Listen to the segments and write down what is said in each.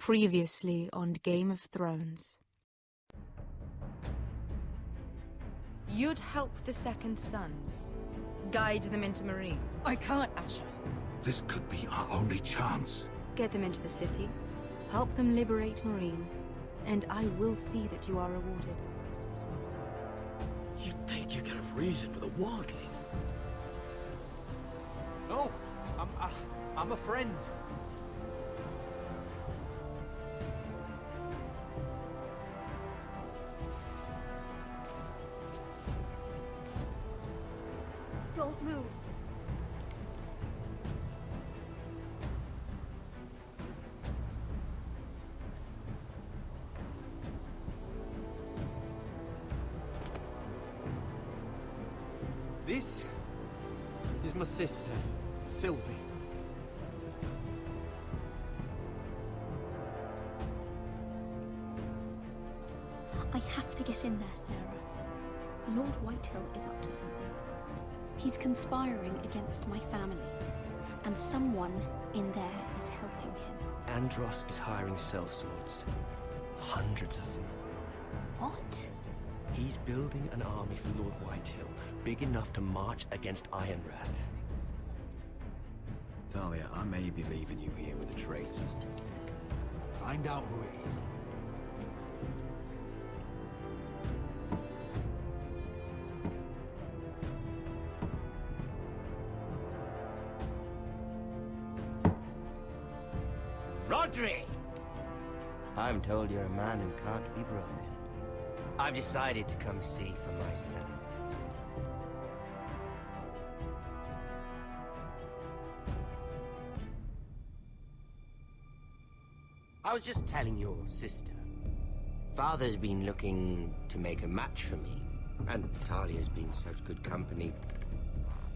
Previously on Game of Thrones. You'd help the Second Sons. Guide them into Marine. I can't, Asher. This could be our only chance. Get them into the city, help them liberate Marine, and I will see that you are rewarded. You think you can have reason with a wardling? No, I'm a friend. Don't move. This is my sister, Sylvie. I have to get in there, Sarah. Lord Whitehill is up to something. He's conspiring against my family, and someone in there is helping him. Andros is hiring sellswords. Hundreds of them. What? He's building an army for Lord Whitehill, big enough to march against Ironrath. Talia, I may be leaving you here with a traitor. Find out who it is. Rodri! I'm told you're a man who can't be broken. I've decided to come see for myself. I was just telling your sister. Father's been looking to make a match for me, and Talia's been such good company.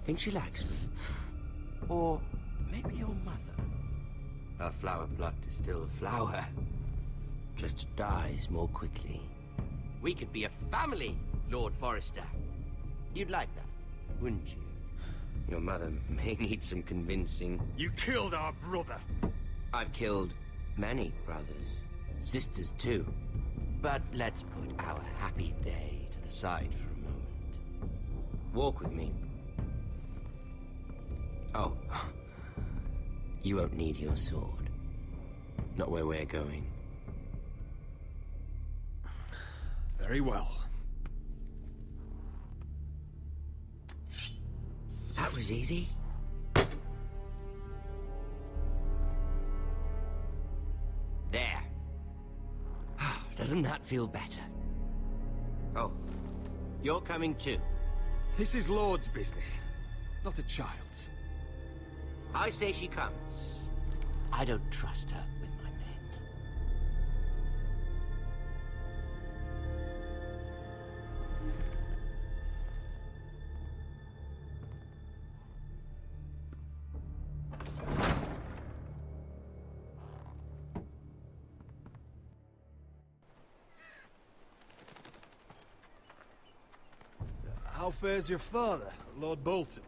Think she likes me? Or maybe your mother? A flower plucked is still a flower. Just dies more quickly. We could be a family, Lord Forrester. You'd like that, wouldn't you? Your mother may need some convincing. You killed our brother! I've killed many brothers, sisters too. But let's put our happy day to the side for a moment. Walk with me. Oh, you won't need your sword. Not where we're going. Very well. That was easy. There. Doesn't that feel better? Oh, you're coming too. This is Lord's business, not a child's. I say she comes. I don't trust her with my men. How fares your father, Lord Bolton?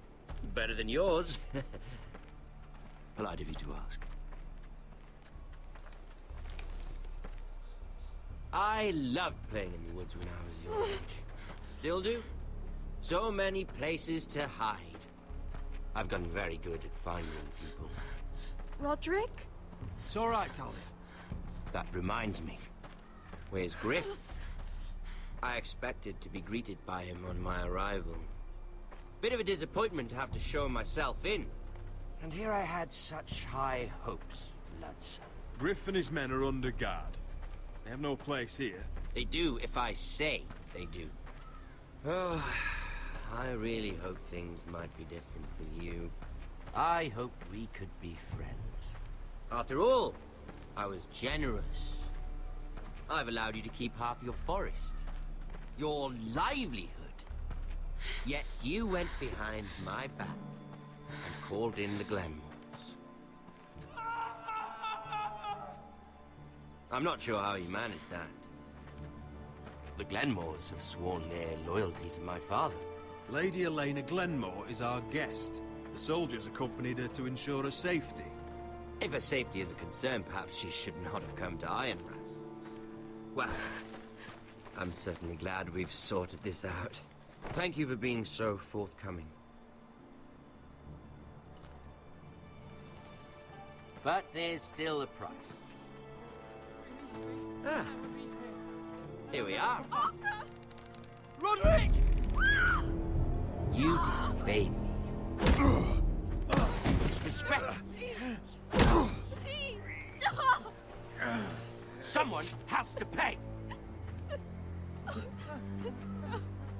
Better than yours. Polite of you to ask. I loved playing in the woods when I was your age. Still do. So many places to hide. I've gotten very good at finding people. Roderick? It's all right, Talia. That reminds me. Where's Griff? I expected to be greeted by him on my arrival. Bit of a disappointment to have to show myself in. And here I had such high hopes for Ludson. Griff and his men are under guard. They have no place here. They do if I say they do. Oh, I really hope things might be different with you. I hoped we could be friends. After all, I was generous. I've allowed you to keep half your forest. Your livelihood. Yet you went behind my back and called in the Glenmores. I'm not sure how you managed that. The Glenmores have sworn their loyalty to my father. Lady Elena Glenmore is our guest. The soldiers accompanied her to ensure her safety. If her safety is a concern, perhaps she should not have come to Ironrath. Well, I'm certainly glad we've sorted this out. Thank you for being so forthcoming. But there's still a price. Ah, here we are. Roderick! You disobeyed me. Disrespect. Someone has to pay.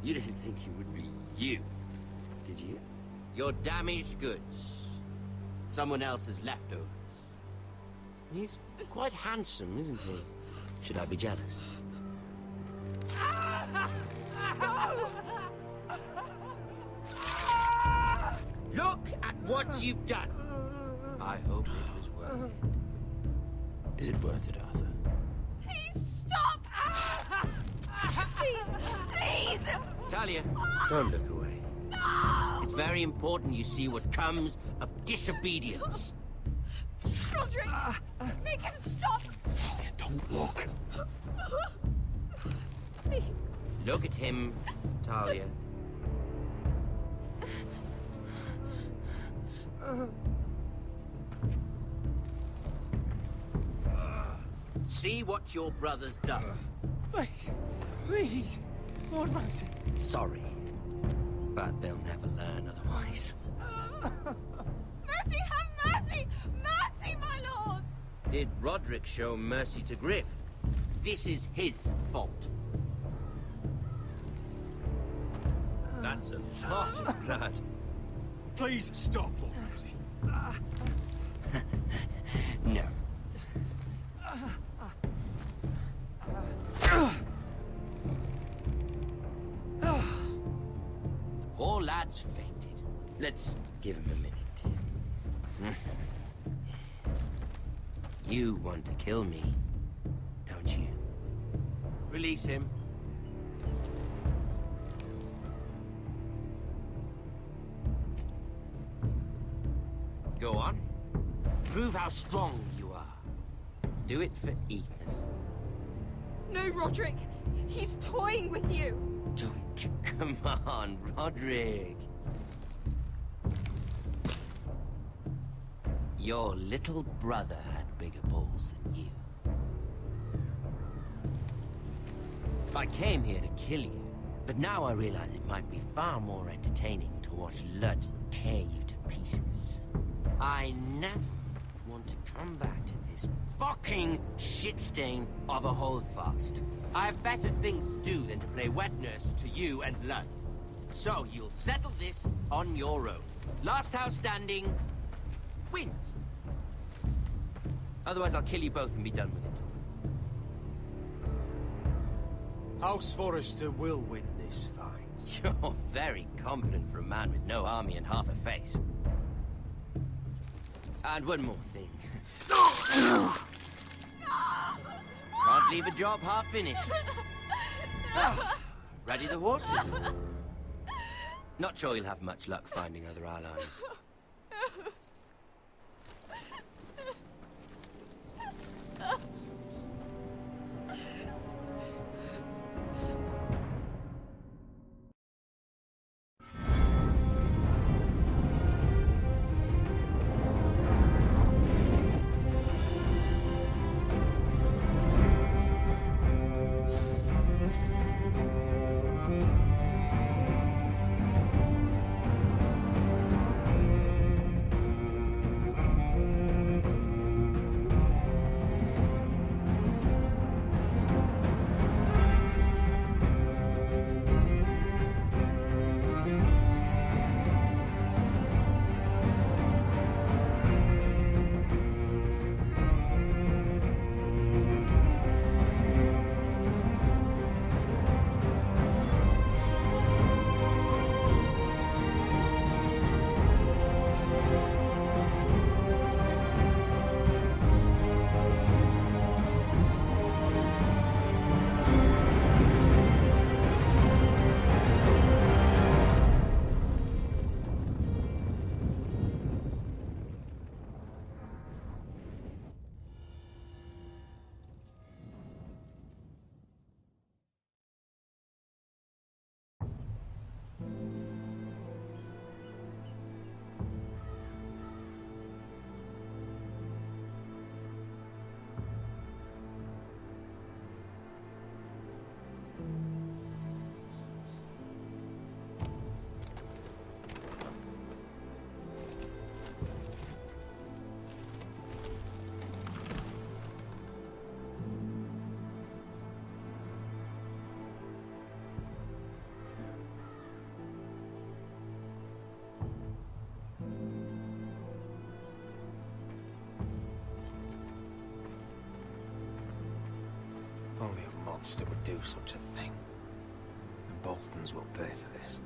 You didn't think it would be you, did you? Your damaged goods. Someone else's leftovers. He's quite handsome, isn't he? Should I be jealous? Look at what you've done! I hope it was worth it. Is it worth it, Arthur? Please stop! Please! Talia, don't look away. No! It's very important you see what comes of disobedience. Roderick! Make him stop! Talia, don't look. Look at him, Talia. See what your brother's done. Please, please, Lord Ramsay. Sorry, but they'll never learn otherwise. Mercy, have mercy! Mercy, my lord! Did Roderick show mercy to Griff? This is his fault. That's a lot of blood. Please stop, Lord Ramsay. No. Poor lad's fainted. Let's give him a minute. You want to kill me, don't you? Release him. Go on. Prove how strong you are. Do it for Ethan. No, Roderick! He's toying with you! Do it. Come on, Roderick. Your little brother had bigger balls than you. I came here to kill you, but now I realize it might be far more entertaining to watch Lud tear you to pieces. I never want to come back to this fucking shit stain of a holdfast. I have better things to do than to play wet nurse to you and Lud. So you'll settle this on your own. Last house standing wins. Otherwise I'll kill you both and be done with it. House Forrester will win this fight. You're very confident for a man with no army and half a face. And one more thing. Can't leave a job half finished. Ready the horses? Not sure you'll have much luck finding other allies. Only a monster would do such a thing. The Boltons will pay for this.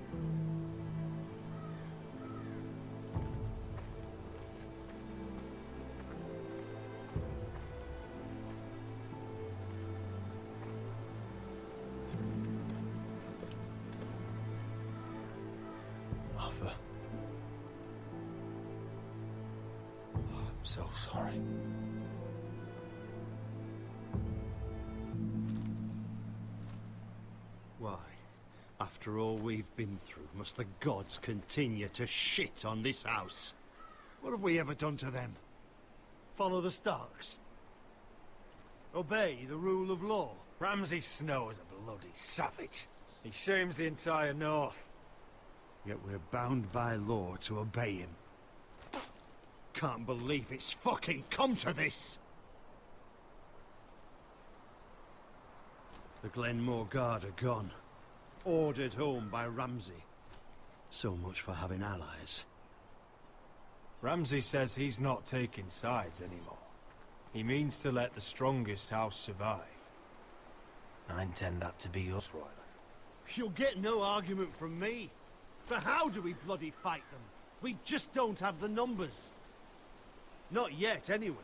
Arthur. Oh, I'm so sorry. Why? After all we've been through, must the gods continue to shit on this house? What have we ever done to them? Follow the Starks? Obey the rule of law? Ramsay Snow is a bloody savage. He shames the entire North. Yet we're bound by law to obey him. Can't believe it's fucking come to this! The Glenmore Guard are gone. Ordered home by Ramsay. So much for having allies. Ramsay says he's not taking sides anymore. He means to let the strongest house survive. I intend that to be us, Royland. You'll get no argument from me. But how do we bloody fight them? We just don't have the numbers. Not yet, anyway.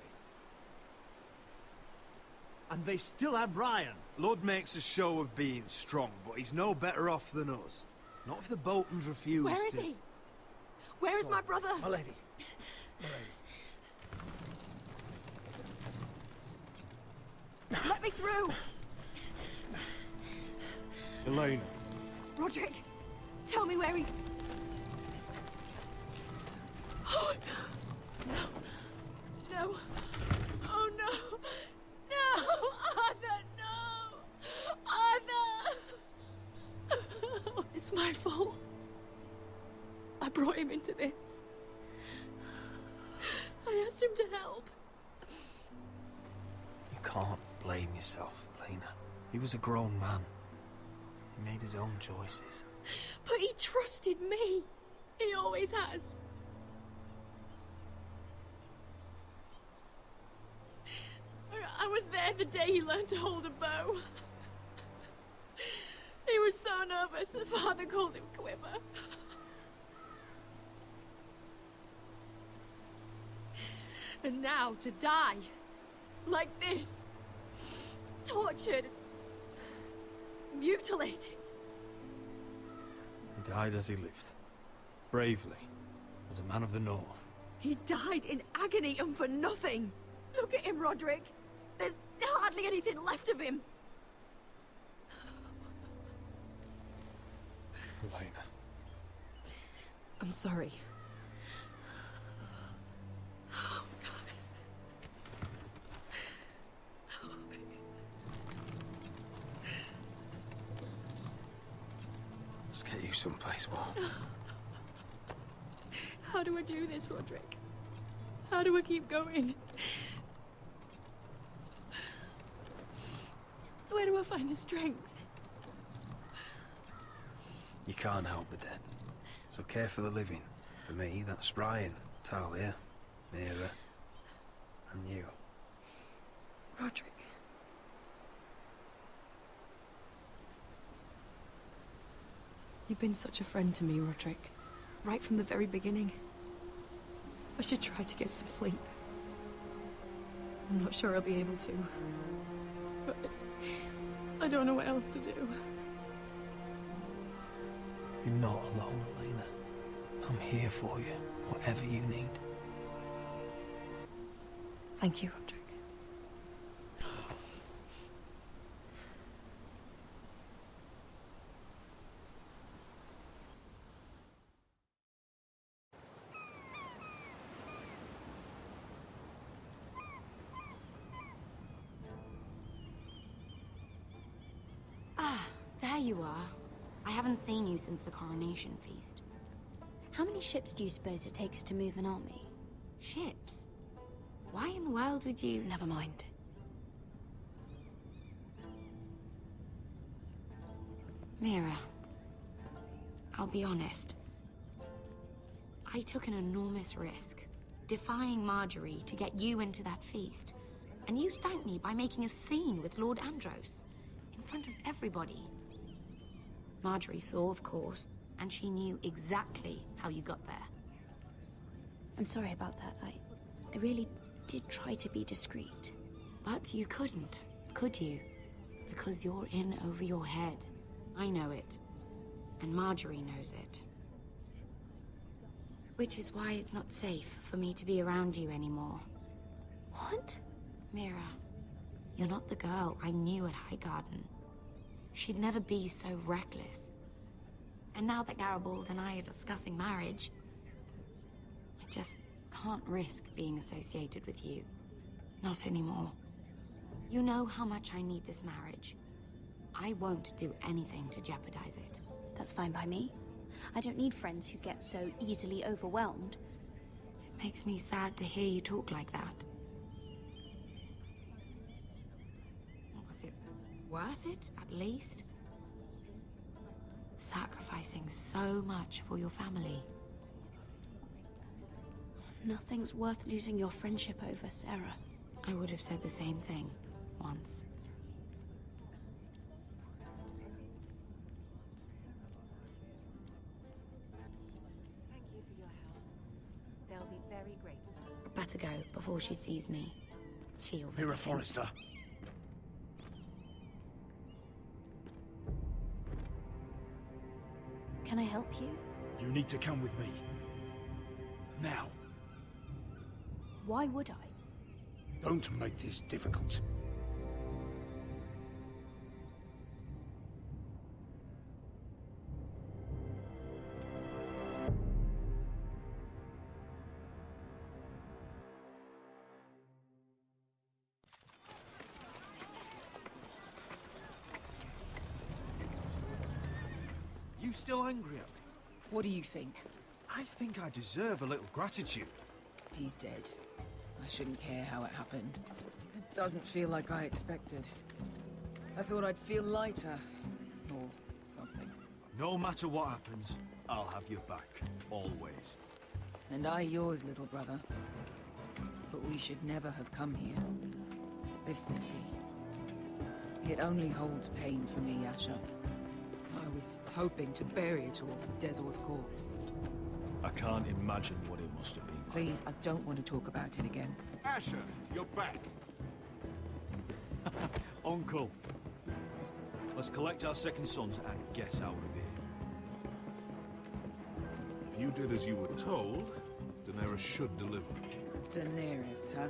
And they still have Ryan. Blood makes a show of being strong, but he's no better off than us. Not if the Boltons refuse to... Where is he? Where is my brother? My lady. Let me through! Elena. Roderick, tell me where he... Oh, no. No. Oh, no. No! Arthur, no! Arthur! It's my fault. I brought him into this. I asked him to help. You can't blame yourself, Elena. He was a grown man. He made his own choices. But he trusted me. He always has. I was there the day he learned to hold a bow. He was so nervous that Father called him Quiver. And now to die, like this, tortured, mutilated. He died as he lived. Bravely. As a man of the North. He died in agony and for nothing. Look at him, Roderick. There's hardly anything left of him. Elena. I'm sorry. Let's get you someplace warm. How do I do this, Roderick? How do I keep going? Where do I find the strength? You can't help the dead. So care for the living. For me, that's Brian, Talia, Mira, and you. Roderick. You've been such a friend to me, Roderick. Right from the very beginning. I should try to get some sleep. I'm not sure I'll be able to. But I don't know what else to do. You're not alone, Elena. I'm here for you, whatever you need. Thank you, Roderick. There you are. I haven't seen you since the coronation feast. How many ships do you suppose it takes to move an army? Ships? Why in the world would you... Never mind. Mira, I'll be honest. I took an enormous risk, defying Marjorie to get you into that feast. And you thank me by making a scene with Lord Andros. In front of everybody. Marjorie saw, of course, and she knew exactly how you got there. I'm sorry about that. I really did try to be discreet. But you couldn't, could you? Because you're in over your head. I know it. And Marjorie knows it. Which is why it's not safe for me to be around you anymore. What? Mira, you're not the girl I knew at Highgarden. She'd never be so reckless. And now that Garibald and I are discussing marriage, I just can't risk being associated with you. Not anymore. You know how much I need this marriage. I won't do anything to jeopardize it. That's fine by me. I don't need friends who get so easily overwhelmed. It makes me sad to hear you talk like that. Was it worth it, at least? Sacrificing so much for your family. Nothing's worth losing your friendship over, Sarah. I would have said the same thing once. Thank you for your help. They'll be very grateful. Better go before she sees me. She already Mira thinks- Forrester. Can I help you? You need to come with me. Now. Why would I? Don't make this difficult. You still angry at me? What do you think? I think I deserve a little gratitude. He's dead. I shouldn't care how it happened. It doesn't feel like I expected. I thought I'd feel lighter. Or something. No matter what happens, I'll have your back. Always. And I yours, little brother. But we should never have come here. This city. It only holds pain for me, Asher. I was hoping to bury it all with Dezor's corpse. I can't imagine what it must have been like. Please, I don't want to talk about it again. Asher, you're back. Uncle. Let's collect our second sons and get out of here. If you did as you were told, Daenerys should deliver. Daenerys, huh?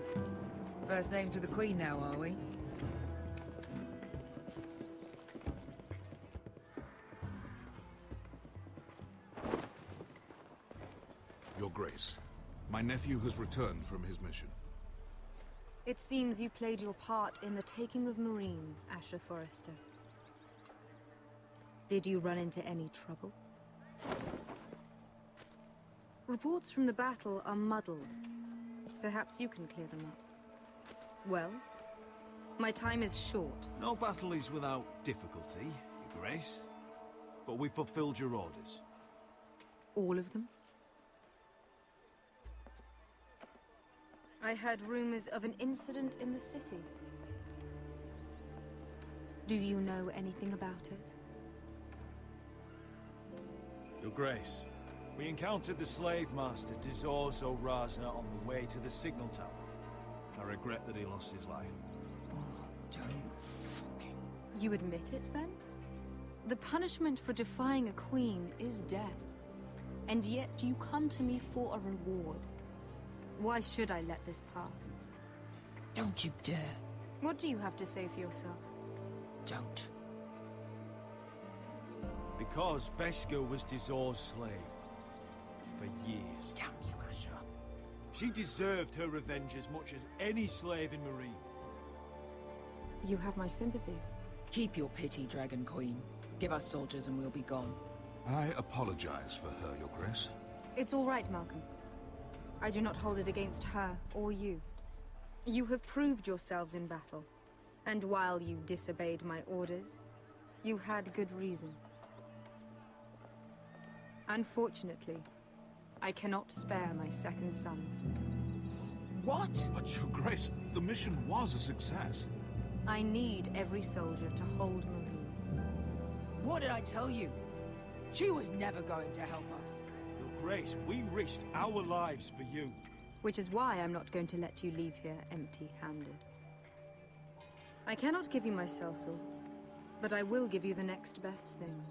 First names with the Queen now, are we? Your Grace, my nephew has returned from his mission. It seems you played your part in the taking of Marine, Asher Forrester. Did you run into any trouble? Reports from the battle are muddled. Perhaps you can clear them up. Well, my time is short. No battle is without difficulty, Your Grace. But we fulfilled your orders. All of them? I heard rumors of an incident in the city. Do you know anything about it? Your Grace, we encountered the slave master, Dezor Zorazna, on the way to the signal tower. I regret that he lost his life. Oh, don't fucking... You admit it, then? The punishment for defying a queen is death. And yet you come to me for a reward. Why should I let this pass? Don't you dare. What do you have to say for yourself? Don't. Because Beskha was Dezor's slave. For years. Damn you, Asher. She deserved her revenge as much as any slave in Marine. You have my sympathies. Keep your pity, Dragon Queen. Give us soldiers and we'll be gone. I apologize for her, Your Grace. It's all right, Malcolm. I do not hold it against her or you. You have proved yourselves in battle. And while you disobeyed my orders, you had good reason. Unfortunately, I cannot spare my second sons. What? But Your Grace, the mission was a success. I need every soldier to hold Marine. What did I tell you? She was never going to help us. Your Grace, we risked our lives for you. Which is why I'm not going to let you leave here empty-handed. I cannot give you my sellswords, but I will give you the next best thing.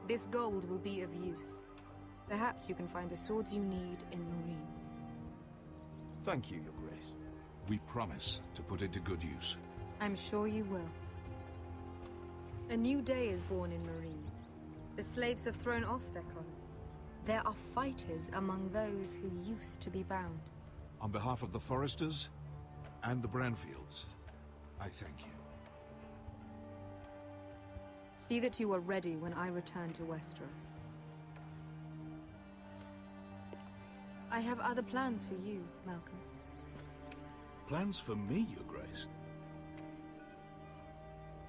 This gold will be of use. Perhaps you can find the swords you need in Marine. Thank you, Your Grace. We promise to put it to good use. I'm sure you will. A new day is born in Marine. The slaves have thrown off their collars. There are fighters among those who used to be bound. On behalf of the Foresters and the Branfields, I thank you. See that you are ready when I return to Westeros. I have other plans for you, Malcolm. Plans for me, Your Grace?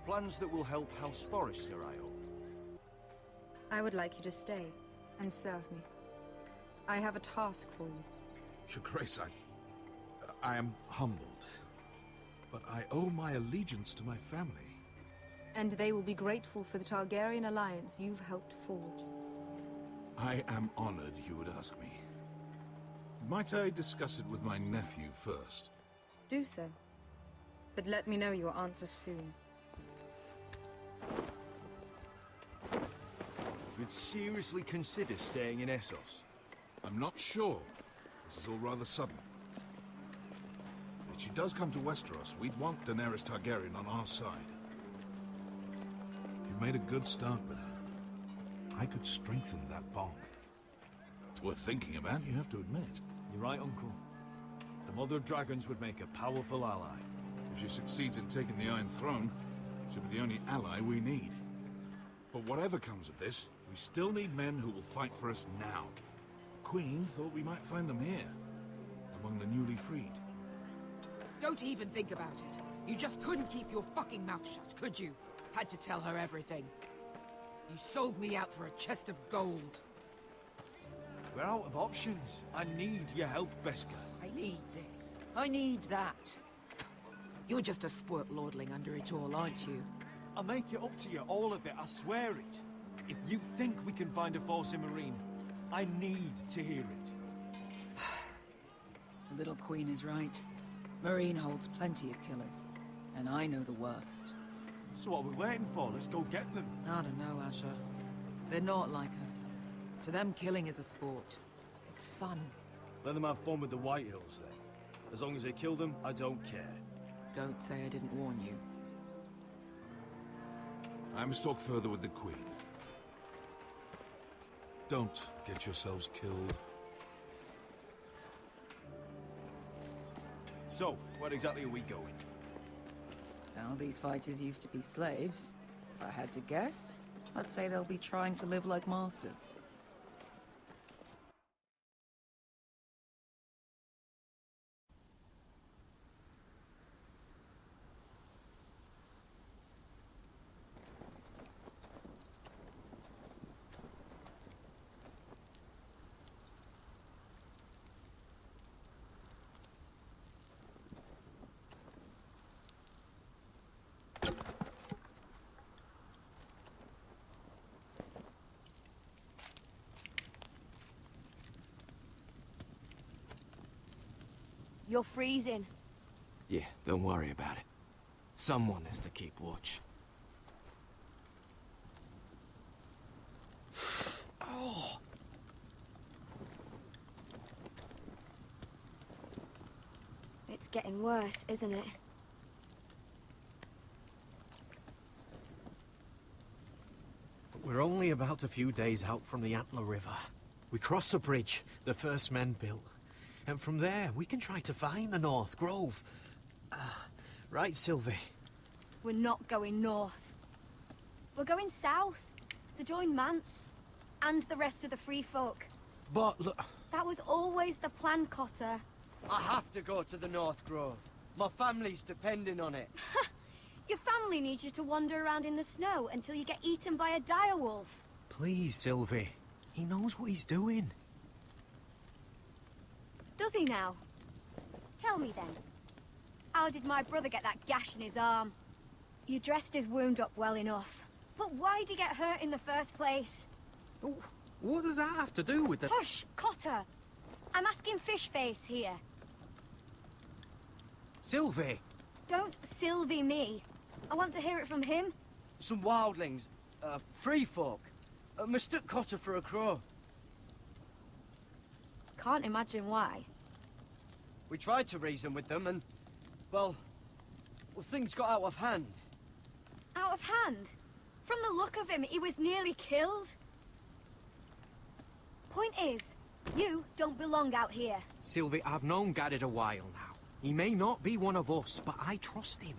Plans that will help House Forrester, I hope. I would like you to stay and serve me. I have a task for you. Your Grace, I am humbled. But I owe my allegiance to my family. And they will be grateful for the Targaryen alliance you've helped forge. I am honored you would ask me. Might I discuss it with my nephew first? Do so. But let me know your answer soon. You'd seriously consider staying in Essos? I'm not sure. This is all rather sudden. If she does come to Westeros, we'd want Daenerys Targaryen on our side. You've made a good start with her. I could strengthen that bond. It's worth thinking about, you have to admit. You're right, Uncle. The Mother of Dragons would make a powerful ally. If she succeeds in taking the Iron Throne, she'll be the only ally we need. But whatever comes of this, we still need men who will fight for us now. The Queen thought we might find them here, among the newly freed. Don't even think about it. You just couldn't keep your fucking mouth shut, could you? Had to tell her everything. You sold me out for a chest of gold. We're out of options. I need your help, Beskar. I need this. I need that. You're just a spoilt lordling under it all, aren't you? I'll make it up to you, all of it, I swear it. If you think we can find a force in Marine, I need to hear it. The little queen is right. Marine holds plenty of killers, and I know the worst. So what are we waiting for? Let's go get them. I don't know, Asher. They're not like us. To them, killing is a sport. It's fun. Let them have fun with the White Hills, then. As long as they kill them, I don't care. Don't say I didn't warn you. I must talk further with the Queen. Don't get yourselves killed. So, where exactly are we going? Well, these fighters used to be slaves. If I had to guess, I'd say they'll be trying to live like masters. You're freezing. Yeah, don't worry about it. Someone has to keep watch. Oh. It's getting worse, isn't it? We're only about a few days out from the Antler River. We cross a bridge the first men built. And from there, we can try to find the North Grove. Right, Sylvie? We're not going north. We're going south, to join Mance, and the rest of the Free Folk. But look... That was always the plan, Cotter. I have to go to the North Grove. My family's depending on it. Your family needs you to wander around in the snow until you get eaten by a direwolf. Please, Sylvie. He knows what he's doing. Does he now? Tell me then. How did my brother get that gash in his arm? You dressed his wound up well enough. But why did he get hurt in the first place? What does that have to do with the... Hush, Cotter! I'm asking Fishface here. Sylvie! Don't Sylvie me. I want to hear it from him. Some wildlings, free folk, mistook Cotter for a crow. Can't imagine why. We tried to reason with them and, well, things got out of hand. Out of hand? From the look of him, he was nearly killed. Point is, you don't belong out here. Sylvie, I've known Garrett a while now. He may not be one of us, but I trust him.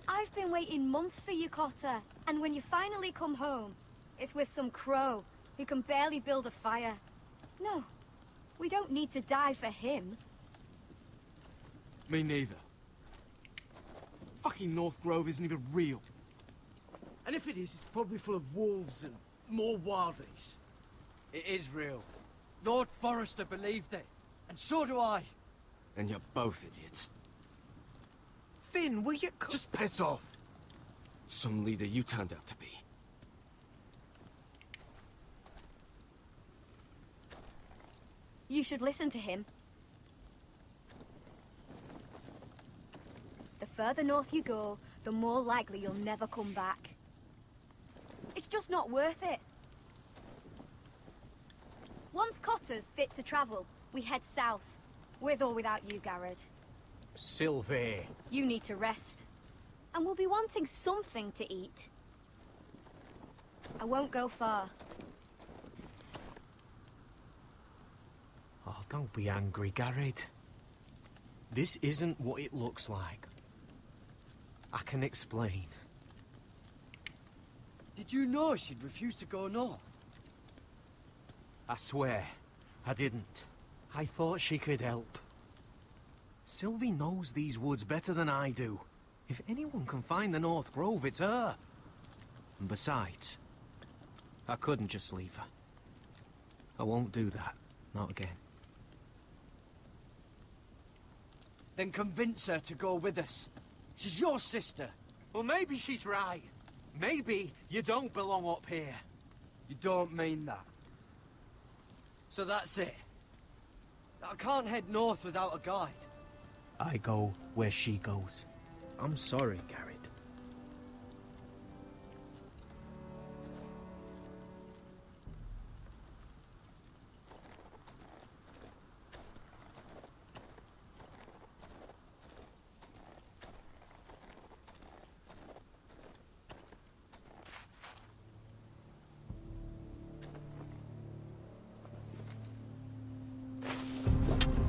I've been waiting months for you, Cotter. And when you finally come home, it's with some crow who can barely build a fire. No, we don't need to die for him. Me neither. Fucking North Grove isn't even real. And if it is, it's probably full of wolves and more wildlings. It is real. Lord Forrester believed it. And so do I. And you're both idiots. Finn, will you... Just piss off. Some leader you turned out to be. You should listen to him. The further north you go, the more likely you'll never come back. It's just not worth it. Once Cotter's fit to travel, we head south. With or without you, Garrett. Sylvie. You need to rest. And we'll be wanting something to eat. I won't go far. Oh, don't be angry, Garrett. This isn't what it looks like. I can explain. Did you know she'd refuse to go north? I swear, I didn't. I thought she could help. Sylvie knows these woods better than I do. If anyone can find the North Grove, it's her. And besides, I couldn't just leave her. I won't do that. Not again. Then convince her to go with us. She's your sister. Well, maybe she's right. Maybe you don't belong up here. You don't mean that. So that's it. I can't head north without a guide. I go where she goes. I'm sorry, Garrett.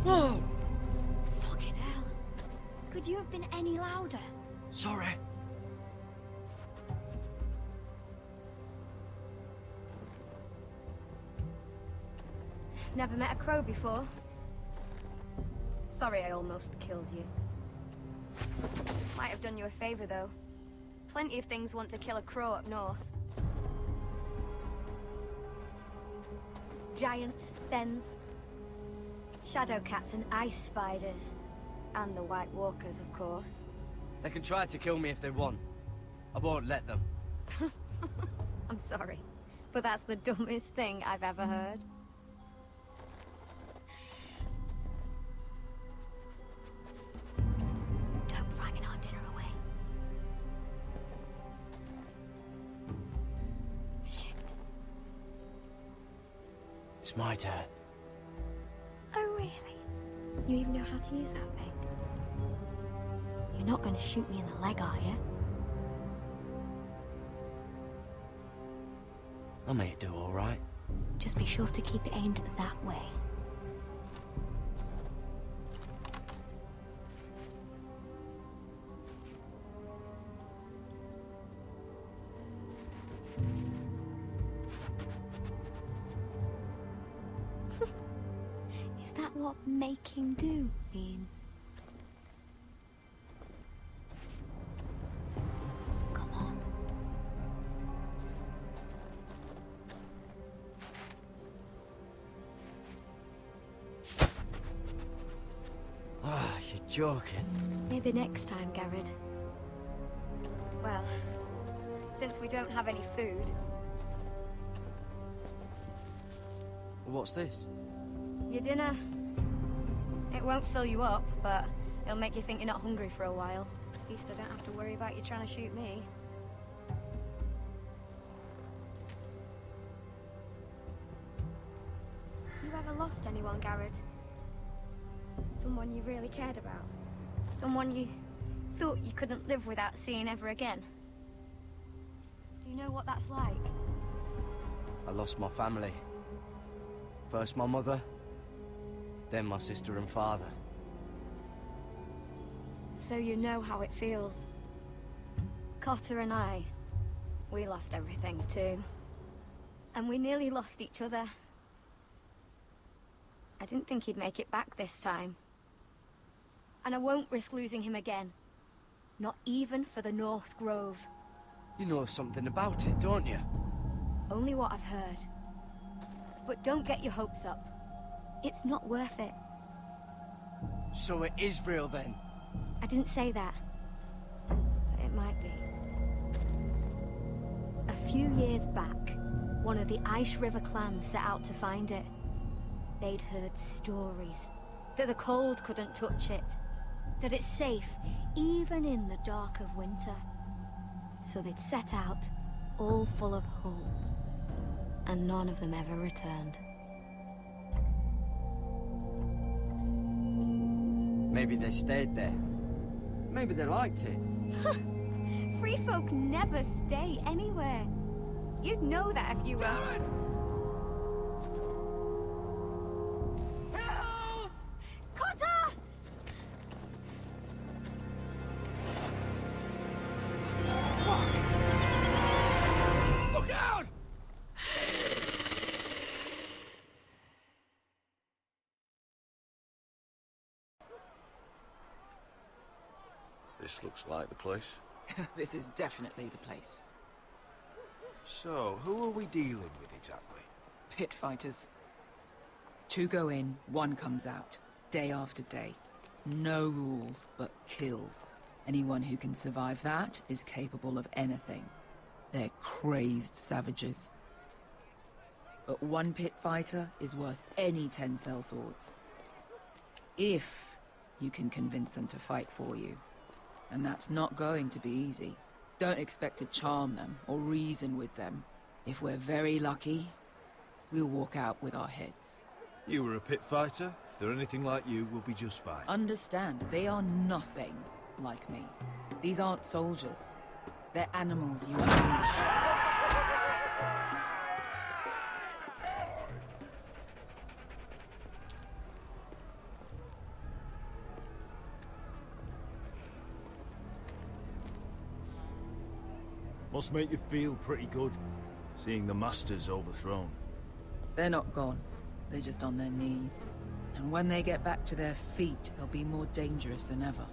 Whoa! Fucking hell. Could you have been any louder? Sorry. Never met a crow before. Sorry I almost killed you. Might have done you a favor, though. Plenty of things want to kill a crow up north. Giants, thens, shadow cats and ice spiders. And the White Walkers, of course. They can try to kill me if they want. I won't let them. I'm sorry, but that's the dumbest thing I've ever heard. Don't frighten our dinner away. Shit. It's my turn. Oh, really? You even know how to use that thing? You're not going to shoot me in the leg, are you? I may do all right. Just be sure to keep it aimed that way. Is that what making do means? joking. Maybe next time, Garrett. Well, since we don't have any food, What's this? your dinner. It won't fill you up, but it'll make you think you're not hungry for a while. At least I don't have to worry about you trying to shoot me. You ever lost anyone, Garrett? Someone you really cared about? Someone you thought you couldn't live without seeing ever again? Do you know what that's like? I lost my family. First my mother, then my sister and father. So you know how it feels. Cotter and I, we lost everything too. And we nearly lost each other. I didn't think he'd make it back this time. And I won't risk losing him again. Not even for the North Grove. You know something about it, don't you? Only what I've heard. But don't get your hopes up. It's not worth it. So it is real then? I didn't say that. But it might be. A few years back, one of the Ice River clans set out to find it. They'd heard stories that the cold couldn't touch it, that it's safe even in the dark of winter. So they'd set out, all full of hope, and none of them ever returned. Maybe they stayed there. Maybe they liked it. Free folk never stay anywhere. You'd know that if you were... Help! Cotter! Look out! This looks like the place. This is definitely the place. So, who are we dealing with exactly? Pit fighters. 2 go in, 1 comes out. Day after day. No rules, but kill. Anyone who can survive that is capable of anything. They're crazed savages. But 1 pit fighter is worth any 10 sellswords. If you can convince them to fight for you. And that's not going to be easy. Don't expect to charm them or reason with them. If we're very lucky, we'll walk out with our heads. You were a pit fighter. If they're anything like you, we'll be just fine. Understand, they are nothing like me. These aren't soldiers. They're animals you unleash. Must make you feel pretty good, seeing the Masters overthrown. They're not gone. They're just on their knees. And when they get back to their feet, they'll be more dangerous than ever.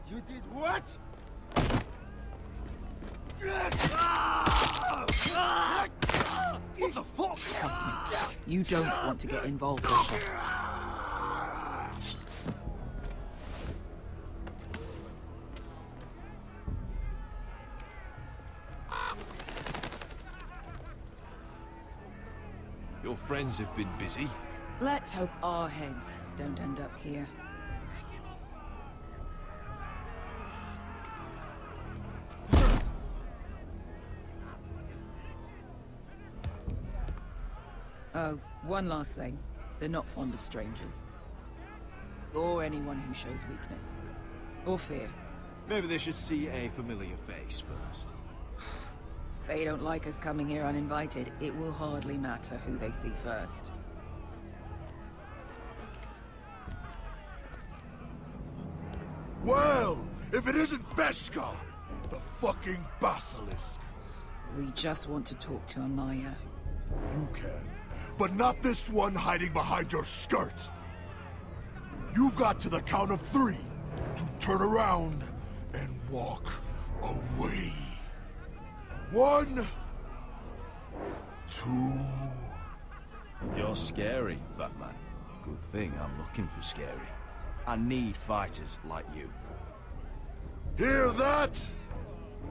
You did what? What the fuck? Trust me, you don't want to get involved, Bishop. Your friends have been busy. Let's hope our heads don't end up here. Oh, one last thing. They're not fond of strangers. Or anyone who shows weakness. Or fear. Maybe they should see a familiar face first. If they don't like us coming here uninvited, it will hardly matter who they see first. Well, if it isn't Beskar, the fucking basilisk. We just want to talk to Amaya. You can, but not this one hiding behind your skirt. You've got to the count of 3 to turn around and walk away. 1, 2. You're scary, fat man. Good thing I'm looking for scary. I need fighters like you. Hear that?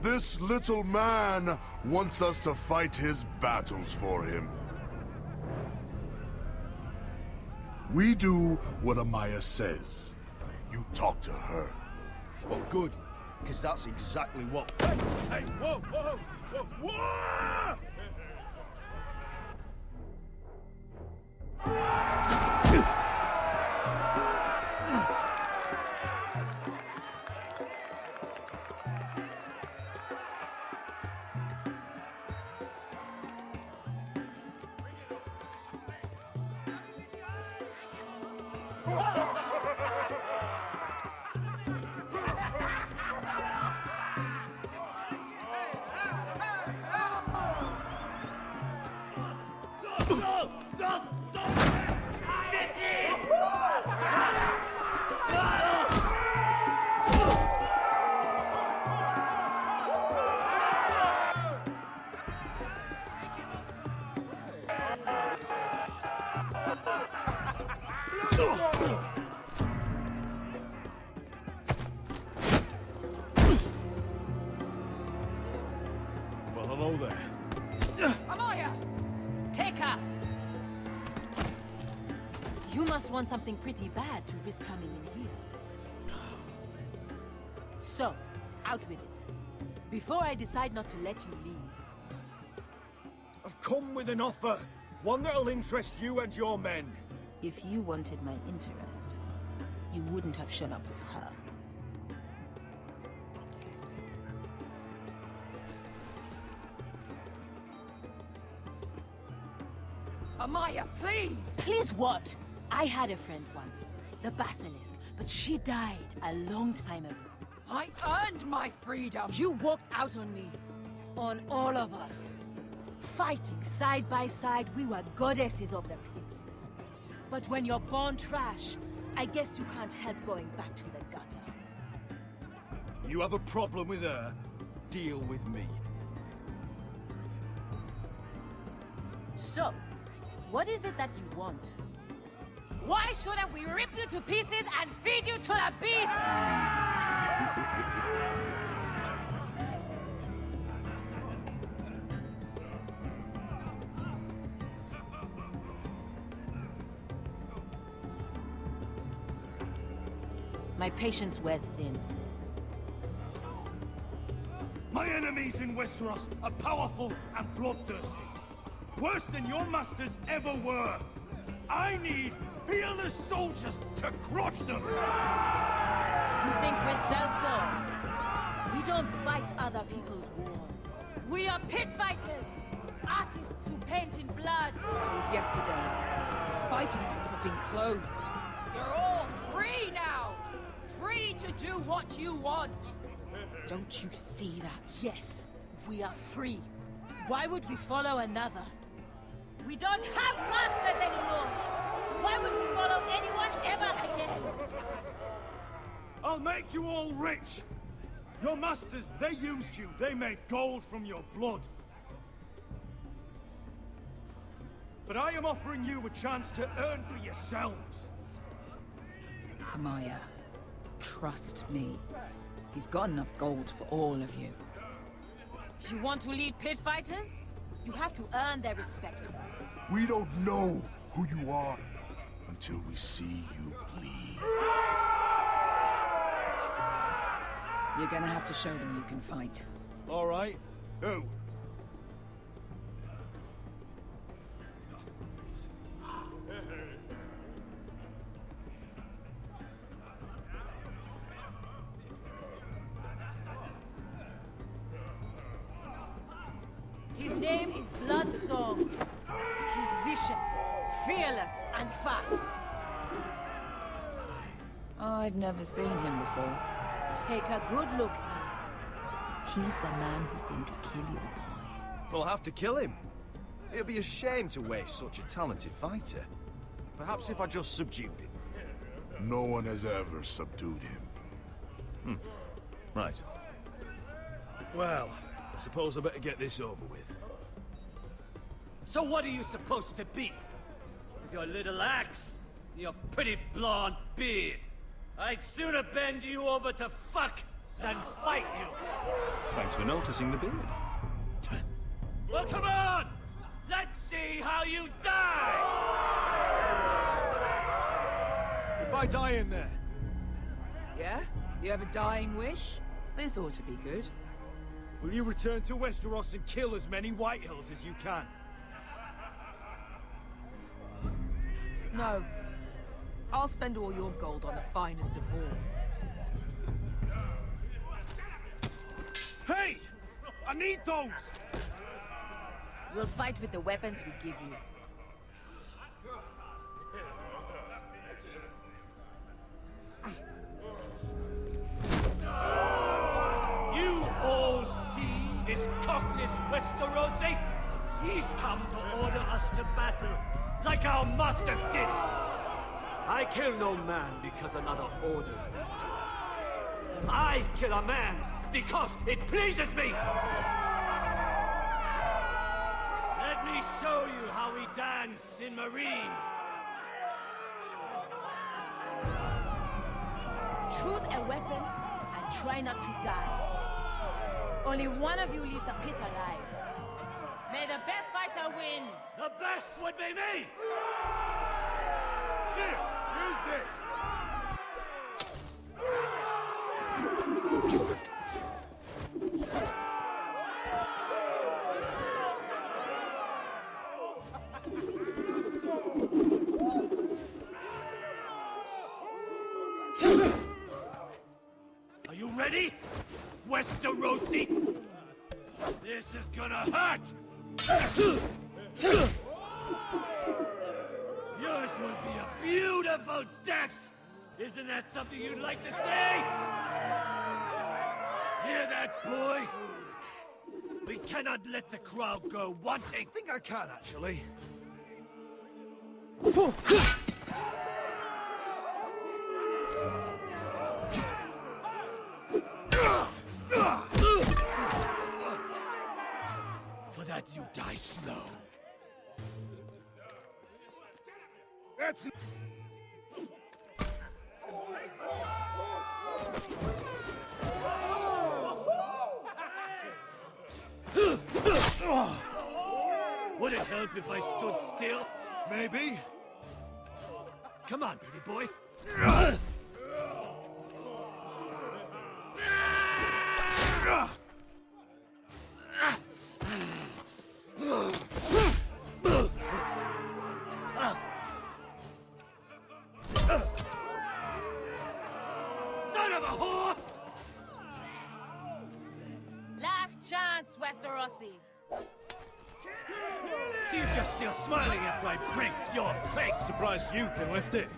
This little man wants us to fight his battles for him. We do what Amaya says. You talk to her. Well, good, because that's exactly what... Hey, whoa, whoa, whoa, whoa! Well, hello there. Amaya! Take her! You must want something pretty bad to risk coming in here. So, out with it. Before I decide not to let you leave. I've come with an offer. One that'll interest you and your men. If you wanted my interest, you wouldn't have shown up with her. Amaya, please! Please what? I had a friend once, the Basilisk, but she died a long time ago. I earned my freedom! You walked out on me. On all of us. Fighting side by side, we were goddesses of the pits. But when you're born trash, I guess you can't help going back to the gutter. You have a problem with her? Deal with me. So, what is it that you want? Why shouldn't we rip you to pieces and feed you to the beast? My patience wears thin. My enemies in Westeros are powerful and bloodthirsty. Worse than your masters ever were. I need fearless soldiers to crush them! You think we sell swords? We don't fight other people's wars. We are pit fighters! Artists who paint in blood! It was yesterday. Fighting pits have been closed. You're all free now! Free to do what you want! Don't you see that? Yes, we are free. Why would we follow another? We don't have masters anymore! Why would we follow anyone ever again? I'll make you all rich! Your masters, they used you. They made gold from your blood. But I am offering you a chance to earn for yourselves. Amaya, trust me. He's got enough gold for all of you. You want to lead pit fighters? You have to earn their respect first. We don't know who you are until we see you bleed. You're gonna have to show them you can fight. All right. Who? His name is Bloodsong. He's vicious, fearless, and fast. I've never seen him before. Take a good look. He's the man who's going to kill your boy. We'll have to kill him. It'd be a shame to waste such a talented fighter. Perhaps if I just subdued him. No one has ever subdued him. Right. Well, suppose I better get this over with. So what are you supposed to be? With your little axe? Your pretty blonde beard. I'd sooner bend you over to fuck than fight you. Thanks for noticing the beard. Well, come on! Let's see how you die! If I die in there, Yeah? You have a dying wish? This ought to be good. will you return to Westeros and kill as many Whitehills as you can? No. I'll spend all your gold on the finest of halls. Hey! I need those! We'll fight with the weapons we give you. You all see this cockless Westerosi? He's come to order us to battle, like our masters did. I kill no man because another orders me to. I kill a man because it pleases me! Let me show you how we dance in Marine. Choose a weapon and try not to die. Only one of you leaves the pit alive. May the best fighter win! The best would be me! Here, use this! Are you ready, Westerosi? This is gonna hurt! Yours will be a beautiful death! Isn't that something you'd like to say? Hear that, boy? We cannot let the crowd go wanting! I think I can, actually. For that you die slow. That's... Would it help if I stood still? Maybe. Come on, pretty boy. Son of a whore! Last chance, Westerosi. See if you're still smiling after I break your face! Surprised you can lift it.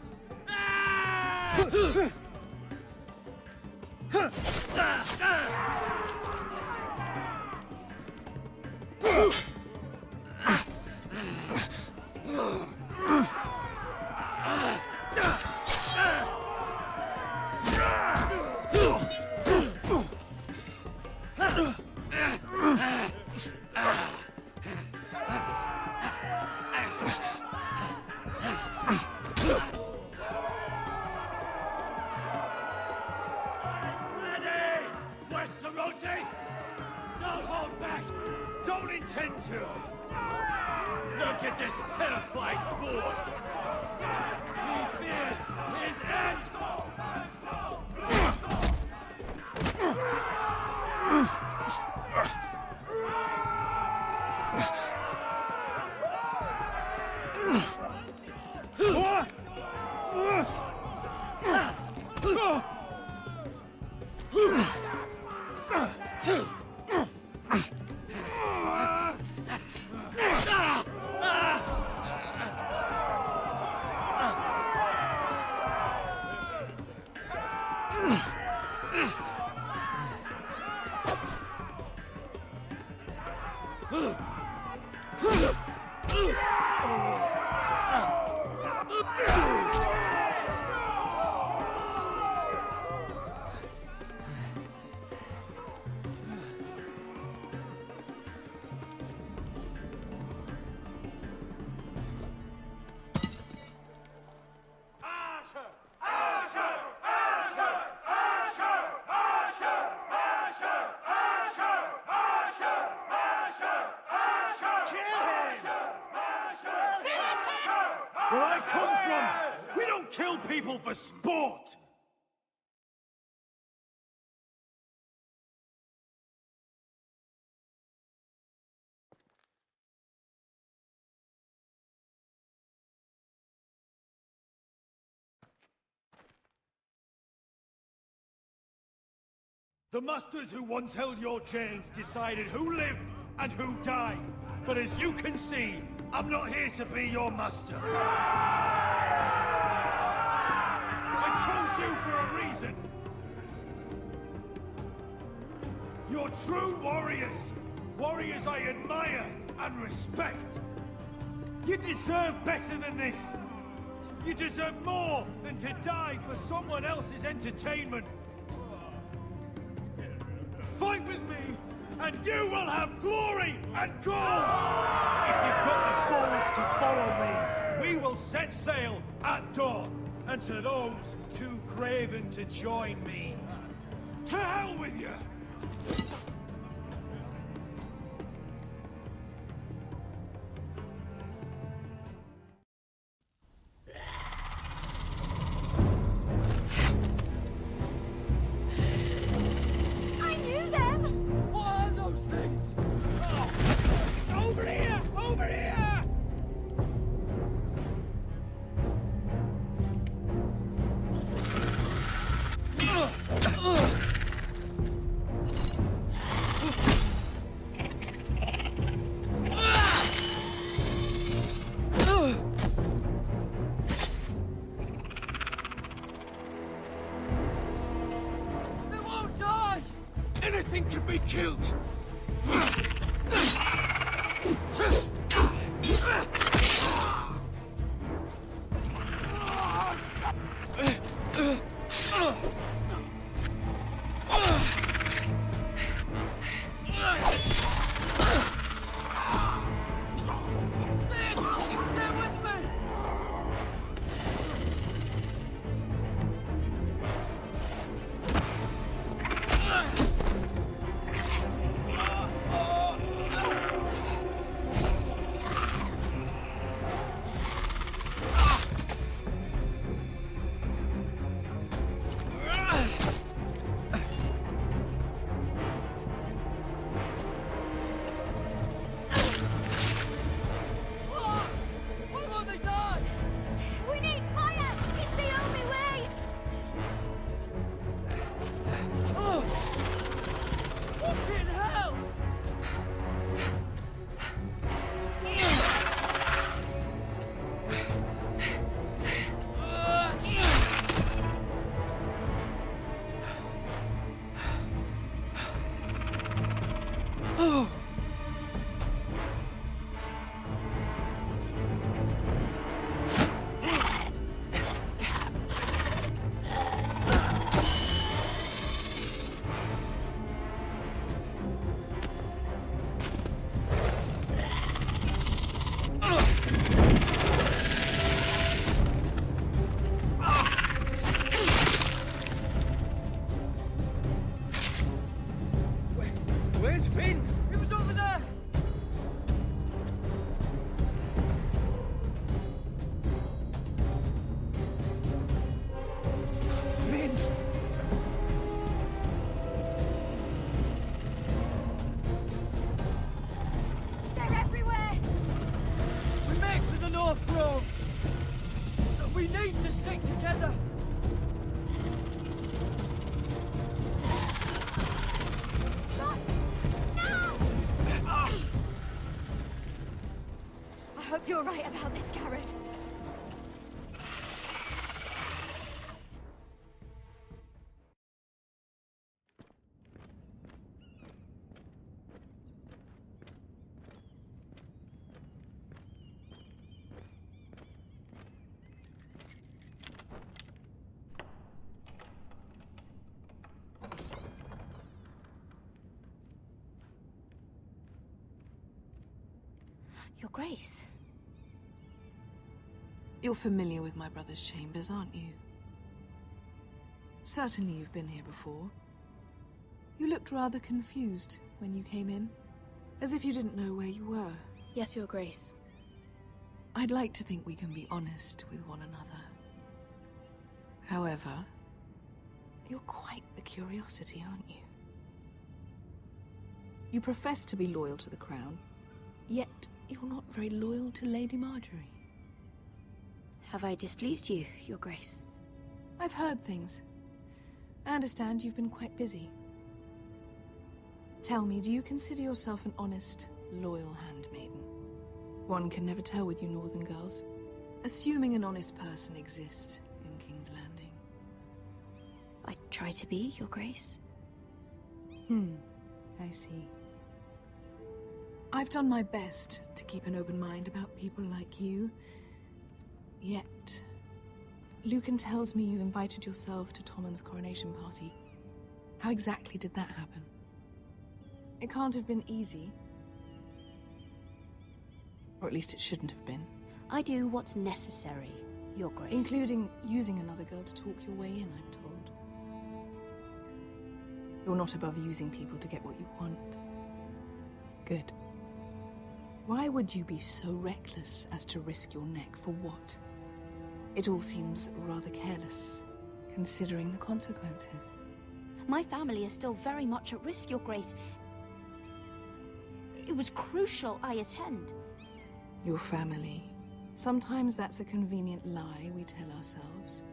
Ready, Westerosi? Don't hold back! Don't intend to! Look at this terrified boy! He fears his end! Where I come from, we don't kill people for sport! The masters who once held your chains decided who lived and who died. But as you can see, I'm not here to be your master. I chose you for a reason. You're true warriors. Warriors I admire and respect. You deserve better than this. You deserve more than to die for someone else's entertainment. Fight with me, and you will have glory and gold! If you've got the balls to follow me, we will set sail at dawn. And to those too craven to join me, to hell with you! Anything can be killed! Where's Finn? He was over there! Finn! They're everywhere! We make for the North Grove! We need to stick together! I hope you're right about this, Garrett. Your Grace. You're familiar with my brother's chambers, aren't you? Certainly you've been here before. You looked rather confused when you came in, as if you didn't know where you were. Yes, Your Grace. I'd like to think we can be honest with one another. However, you're quite the curiosity, aren't you? You profess to be loyal to the crown, yet you're not very loyal to Lady Marjorie. Have I displeased you, Your Grace? I've heard things. I understand you've been quite busy. Tell me, do you consider yourself an honest, loyal handmaiden? One can never tell with you northern girls. Assuming an honest person exists in King's Landing. I try to be, Your Grace. I see. I've done my best to keep an open mind about people like you. Yet, Lucan tells me you invited yourself to Tommen's coronation party. How exactly did that happen? It can't have been easy. Or at least it shouldn't have been. I do what's necessary, Your Grace. Including using another girl to talk your way in, I'm told. You're not above using people to get what you want. Good. Why would you be so reckless as to risk your neck for what? It all seems rather careless, considering the consequences. My family is still very much at risk, Your Grace. It was crucial I attend. Your family. Sometimes that's a convenient lie we tell ourselves.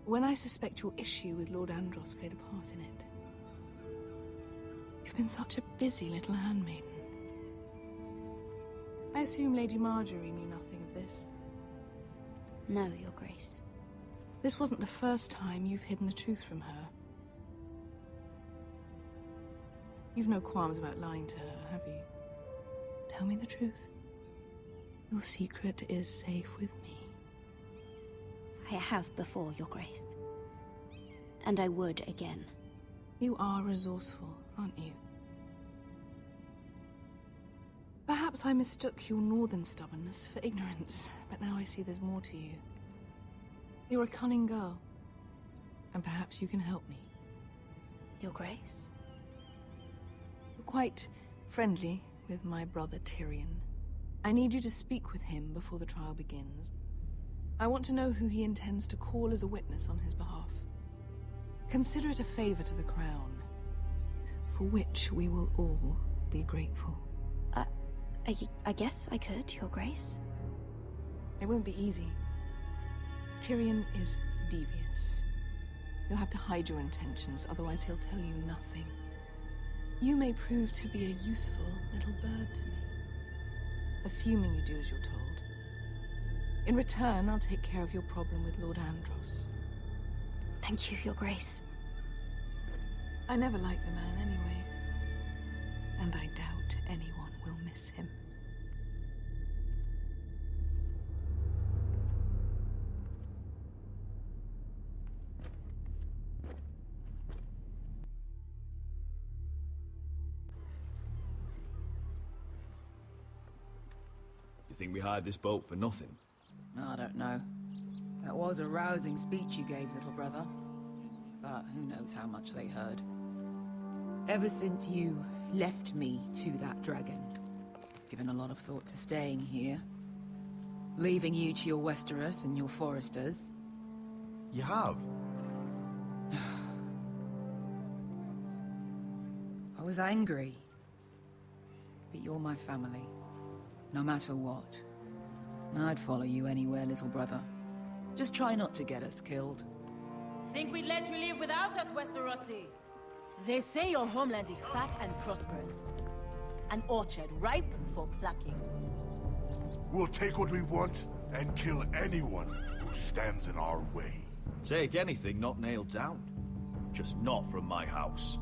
When I suspect your issue with Lord Andros played a part in it. You've been such a busy little handmaiden. I assume Lady Marjorie knew nothing of this. No, Your Grace. This wasn't the first time you've hidden the truth from her. You've no qualms about lying to her, have you? Tell me the truth. Your secret is safe with me. I have before, Your Grace. And I would again. You are resourceful, aren't you? Perhaps I mistook your northern stubbornness for ignorance, but now I see there's more to you. You're a cunning girl, and perhaps you can help me. Your Grace? You're quite friendly with my brother Tyrion. I need you to speak with him before the trial begins. I want to know who he intends to call as a witness on his behalf. Consider it a favor to the crown, for which we will all be grateful. I guess I could, Your Grace. It won't be easy. Tyrion is devious. You'll have to hide your intentions, otherwise he'll tell you nothing. You may prove to be a useful little bird to me. Assuming you do as you're told. In return, I'll take care of your problem with Lord Andros. Thank you, Your Grace. I never liked the man anyway. And I doubt anyone will miss him. You think we hired this boat for nothing? I don't know. That was a rousing speech you gave, little brother. But who knows how much they heard. Ever since you left me to that dragon, I've given a lot of thought to staying here. Leaving you to your Westeros and your Foresters. You have? I was angry. But you're my family. No matter what. I'd follow you anywhere, little brother. Just try not to get us killed. Think we'd let you live without us, Westerosi? They say your homeland is fat and prosperous. An orchard ripe for plucking. We'll take what we want and kill anyone who stands in our way. Take anything not nailed down. Just not from my house.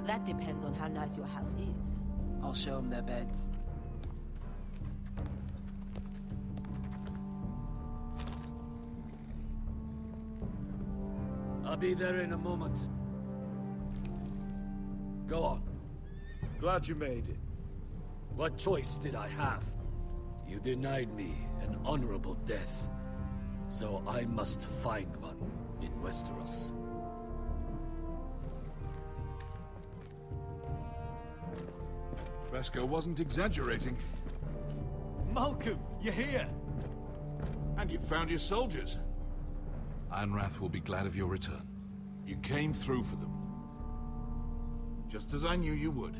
That depends on how nice your house is. I'll show them their beds. I'll be there in a moment. Go on. Glad you made it. What choice did I have? You denied me an honorable death. So I must find one in Westeros. Beskar wasn't exaggerating. Malcolm, you're here! And you've found your soldiers. Ironrath will be glad of your return. You came through for them. Just as I knew you would.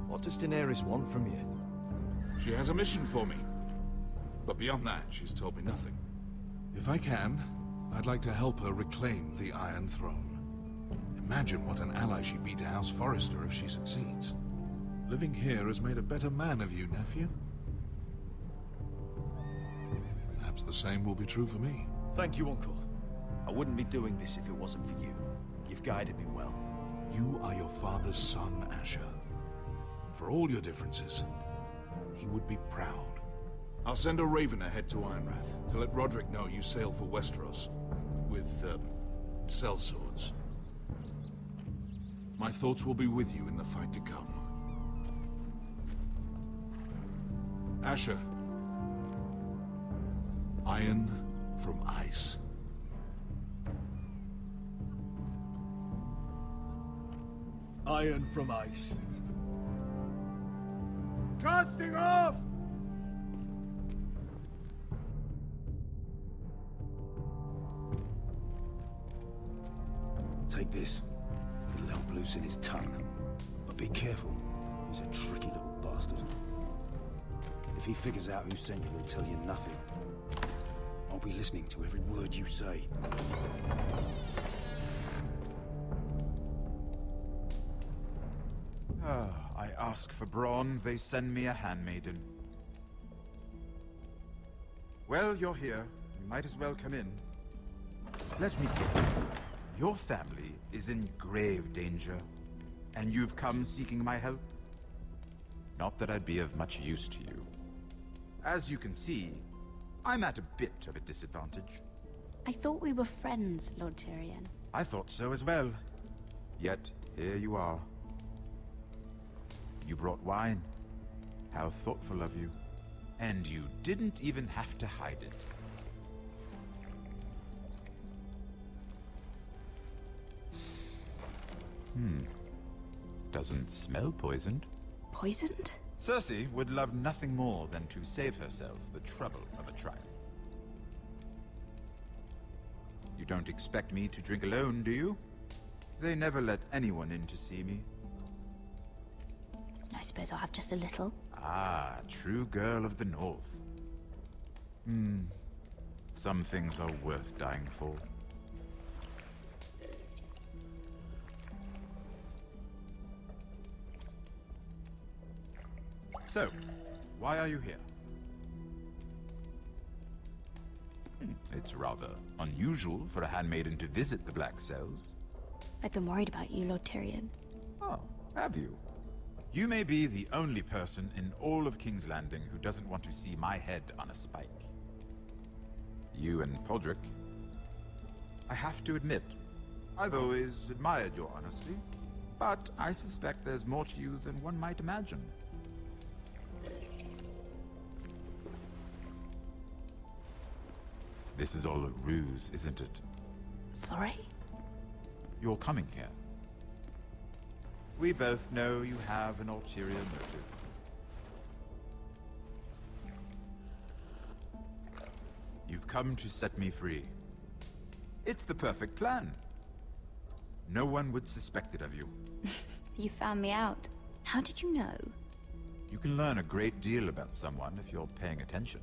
What does Daenerys want from you? She has a mission for me. But beyond that, she's told me nothing. If I can, I'd like to help her reclaim the Iron Throne. Imagine what an ally she'd be to House Forrester if she succeeds. Living here has made a better man of you, nephew. Perhaps the same will be true for me. Thank you, Uncle. I wouldn't be doing this if it wasn't for you. You've guided me well. You are your father's son, Asher. For all your differences, he would be proud. I'll send a raven ahead to Ironrath to let Roderick know you sail for Westeros with, sellswords. My thoughts will be with you in the fight to come. Asher. Iron from ice. Iron from ice. Casting off! Take this. It'll help loosen his tongue. But be careful. He's a tricky little bastard. If he figures out who sent you, he'll tell you nothing. I'll be listening to every word you say. I ask for brawn, they send me a handmaiden. Well, you're here. You might as well come in. Let me guess. Your family is in grave danger, and you've come seeking my help? Not that I'd be of much use to you. As you can see, I'm at a bit of a disadvantage. I thought we were friends, Lord Tyrion. I thought so as well. Yet, here you are. You brought wine. How thoughtful of you. And you didn't even have to hide it. Doesn't smell poisoned. Poisoned? Cersei would love nothing more than to save herself the trouble of a trial. You don't expect me to drink alone, do you? They never let anyone in to see me. I suppose I'll have just a little. Ah, true girl of the North. Some things are worth dying for. So, why are you here? It's rather unusual for a handmaiden to visit the Black Cells. I've been worried about you, Lord Tyrion. Oh, have you? You may be the only person in all of King's Landing who doesn't want to see my head on a spike. You and Podrick. I have to admit, I've always admired your honesty, but I suspect there's more to you than one might imagine. This is all a ruse, isn't it? Sorry? You're coming here. We both know you have an ulterior motive. You've come to set me free. It's the perfect plan. No one would suspect it of you. You found me out. How did you know? You can learn a great deal about someone if you're paying attention.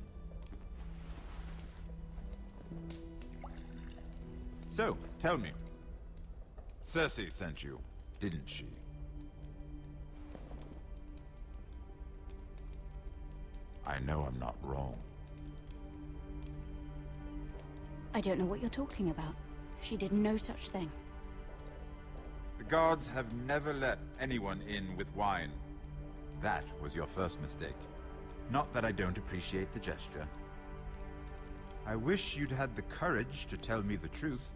So, tell me. Cersei sent you, didn't she? I know I'm not wrong. I don't know what you're talking about. She did no such thing. The gods have never let anyone in with wine. That was your first mistake. Not that I don't appreciate the gesture. I wish you'd had the courage to tell me the truth.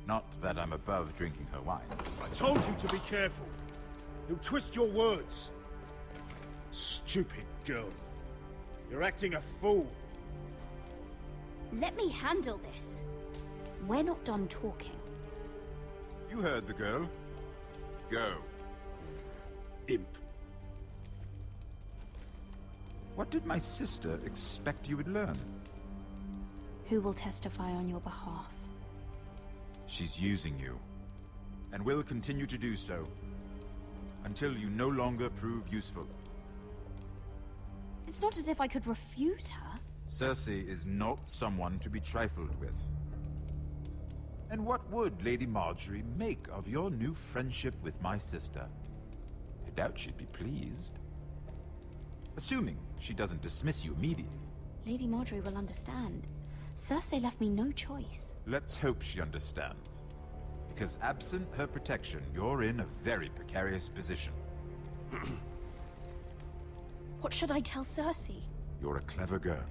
Not that I'm above drinking her wine. I told you to be careful. He'll twist your words. Stupid girl. You're acting a fool. Let me handle this. We're not done talking. You heard the girl. Go. Imp. What did my sister expect you would learn? Who will testify on your behalf? She's using you, and will continue to do so, until you no longer prove useful. It's not as if I could refuse her. Cersei is not someone to be trifled with. And what would Lady Marjorie make of your new friendship with my sister? I doubt she'd be pleased. Assuming she doesn't dismiss you immediately. Lady Marjorie will understand. Cersei left me no choice. Let's hope she understands. Because absent her protection, you're in a very precarious position. What should I tell Cersei? You're a clever girl.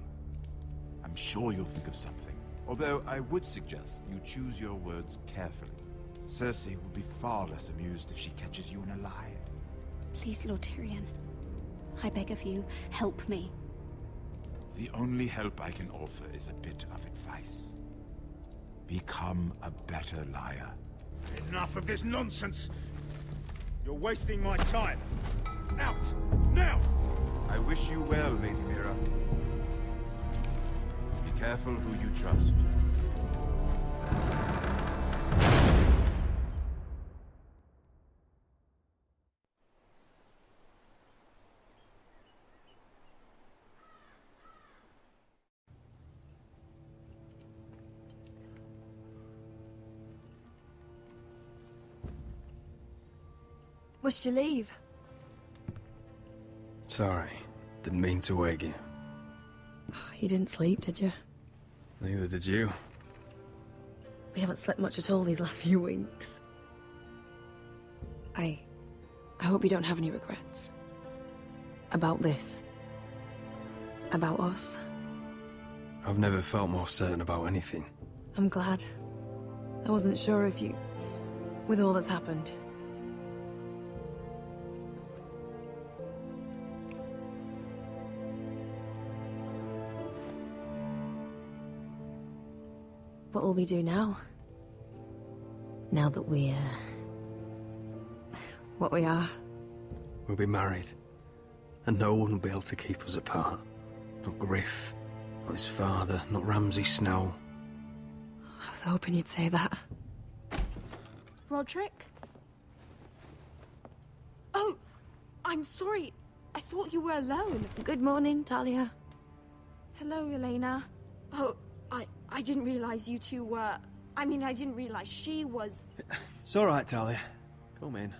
I'm sure you'll think of something. Although I would suggest you choose your words carefully. Cersei will be far less amused if she catches you in a lie. Please, Lord Tyrion. I beg of you, help me. The only help I can offer is a bit of advice. Become a better liar. Enough of this nonsense! You're wasting my time. Out! Now! I wish you well, Lady Mira. Be careful who you trust. Must you leave? Sorry, didn't mean to wake you. You didn't sleep, did you? Neither did you. We haven't slept much at all these last few weeks. I hope you don't have any regrets. About this. About us. I've never felt more certain about anything. I'm glad. I wasn't sure if you... with all that's happened. What will we do now? Now that we're... what we are? We'll be married. And no one will be able to keep us apart. Not Griff, not his father, not Ramsay Snow. I was hoping you'd say that. Roderick? Oh, I'm sorry. I thought you were alone. Good morning, Talia. Hello, Elena. Oh, I didn't realize you two were... I mean, I didn't realize she was... It's all right, Talia. Come in.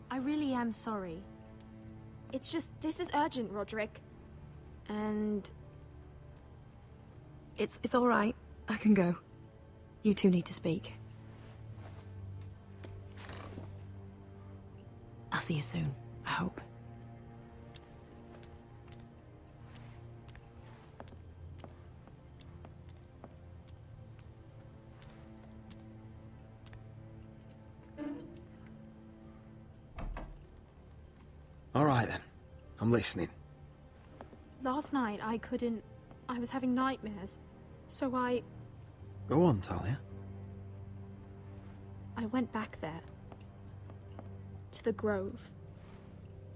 I really am sorry. It's just, this is urgent, Roderick. And... It's all right. I can go. You two need to speak. I'll see you soon, I hope. All right, then. I'm listening. last night I couldn't... I was having nightmares. So I Go on, Talia. went back there. To the grove.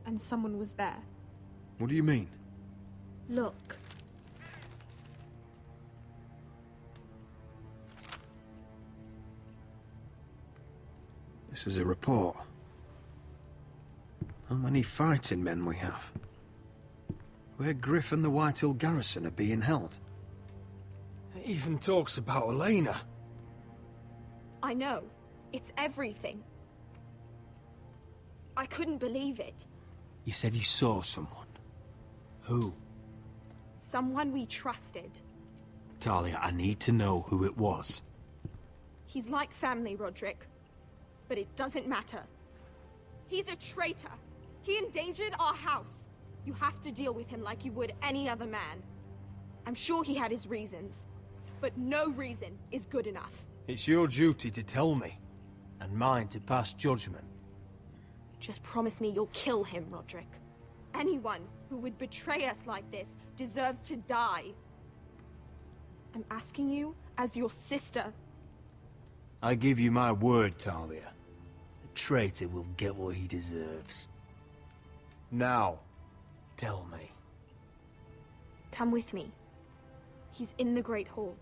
And someone was there. What do you mean? Look. This is a report. How many fighting men we have? Where Griff and the Whitehill garrison are being held. It even talks about Elena. I know. It's everything. I couldn't believe it. You said you saw someone. Who? Someone we trusted. Talia, I need to know who it was. He's like family, Roderick. But it doesn't matter. He's a traitor. He endangered our house. You have to deal with him like you would any other man. I'm sure he had his reasons. But no reason is good enough. It's your duty to tell me, and mine to pass judgment. Just promise me you'll kill him, Roderick. Anyone who would betray us like this deserves to die. I'm asking you as your sister. I give you my word, Talia. The traitor will get what he deserves. Now, tell me, Come with me. He's in the Great Hall.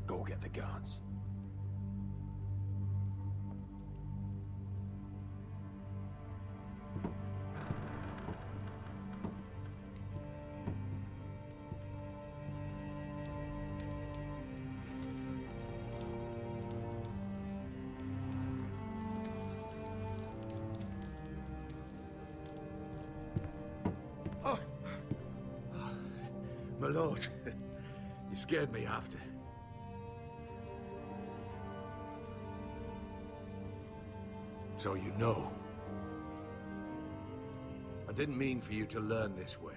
Go get the guards. Oh. My lord, you scared me after. So you know. I didn't mean for you to learn this way.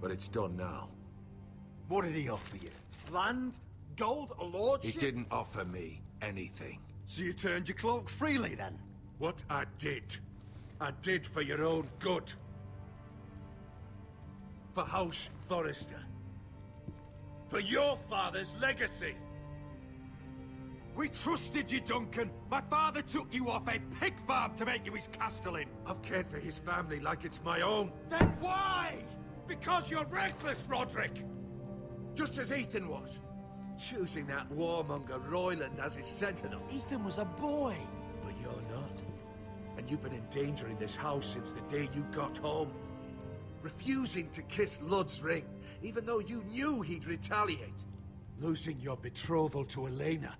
But it's done now. What did he offer you? Land? Gold? A lordship? He didn't offer me anything. So you turned your cloak freely, then? What I did for your own good. For House Forrester. For your father's legacy. We trusted you, Duncan. My father took you off a pig farm to make you his castellan. I've cared for his family like it's my own. Then why? Because you're reckless, Roderick. Just as Ethan was. Choosing that warmonger Royland as his sentinel. Ethan was a boy. But you're not. And you've been in danger in this house since the day you got home. Refusing to kiss Lud's ring, even though you knew he'd retaliate. Losing your betrothal to Elena.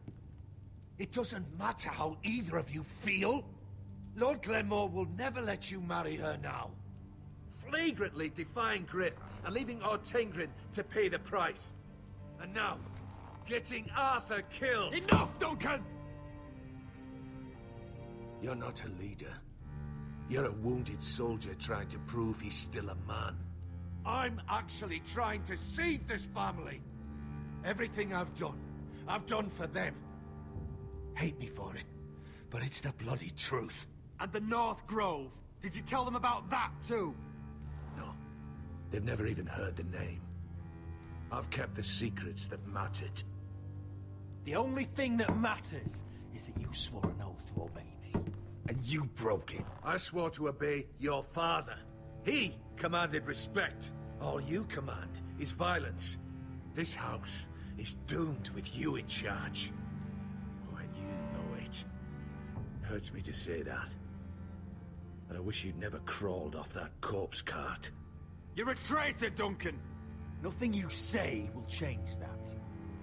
It doesn't matter how either of you feel. Lord Glenmore will never let you marry her now. Flagrantly defying Griff and leaving Ortengrin to pay the price. And now, getting Arthur killed. Enough, Duncan! You're not a leader. You're a wounded soldier trying to prove he's still a man. I'm actually trying to save this family. Everything I've done for them. Hate me for it, but it's the bloody truth. And the North Grove? Did you tell them about that too? No. They've never even heard the name. I've kept the secrets that mattered. The only thing that matters is that you swore an oath to obey me. And you broke it. I swore to obey your father. He commanded respect. All you command is violence. This house is doomed with you in charge. Oh, and you know it. Hurts me to say that. But I wish you'd never crawled off that corpse cart. You're a traitor, Duncan! Nothing you say will change that.